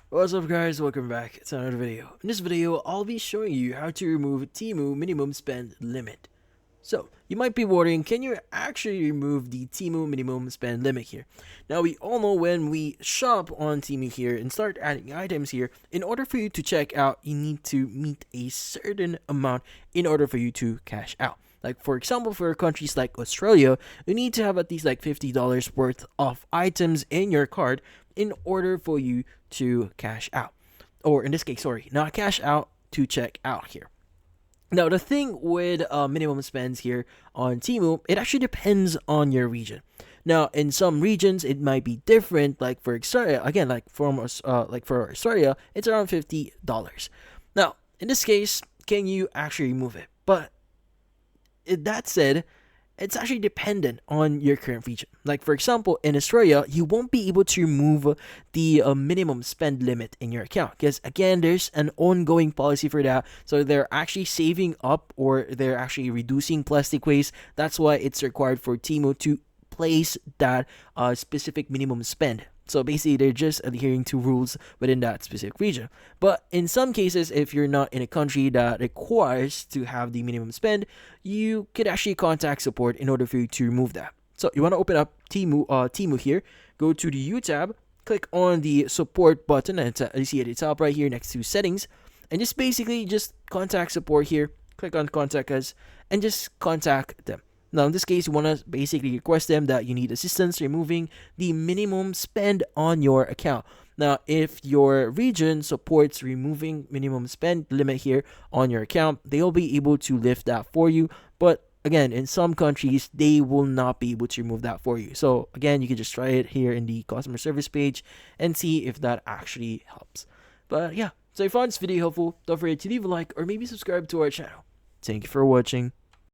What's up guys, welcome back to another video. In this video, I'll be showing you how to remove Temu minimum spend limit. So, you might be wondering, can you actually remove the Temu minimum spend limit here? Now, we all know when we shop on Temu here and start adding items here, in order for you to check out, you need to meet a certain amount in order for you to cash out. Like for example, for countries like Australia, you need to have at least like $50 worth of items in your card in order for you to cash out. Or in this case, sorry, not cash out, to check out here. Now, the thing with minimum spends here on Temu, it actually depends on your region. Now, in some regions, it might be different. Like for Australia, again, like for Australia, it's around $50. Now, in this case, can you actually remove it? But that said, it's actually dependent on your current region. Like for example, in Australia, you won't be able to remove the minimum spend limit in your account because again, there's an ongoing policy for that. So they're actually saving up or they're actually reducing plastic waste. That's why it's required for Temu to place that specific minimum spend. So basically, they're just adhering to rules within that specific region. But in some cases, if you're not in a country that requires to have the minimum spend, you could actually contact support in order for you to remove that. So you want to open up Temu here, go to the U tab, click on the support button, and you see at the top right here next to settings, and just basically just contact support here. Click on contact us, and just contact them. Now, in this case, you want to basically request them that you need assistance removing the minimum spend on your account. Now, if your region supports removing minimum spend limit here on your account, they'll be able to lift that for you. But again, in some countries, they will not be able to remove that for you. So again, you can just try it here in the customer service page and see if that actually helps. But yeah, so if you found this video helpful, don't forget to leave a like or maybe subscribe to our channel. Thank you for watching.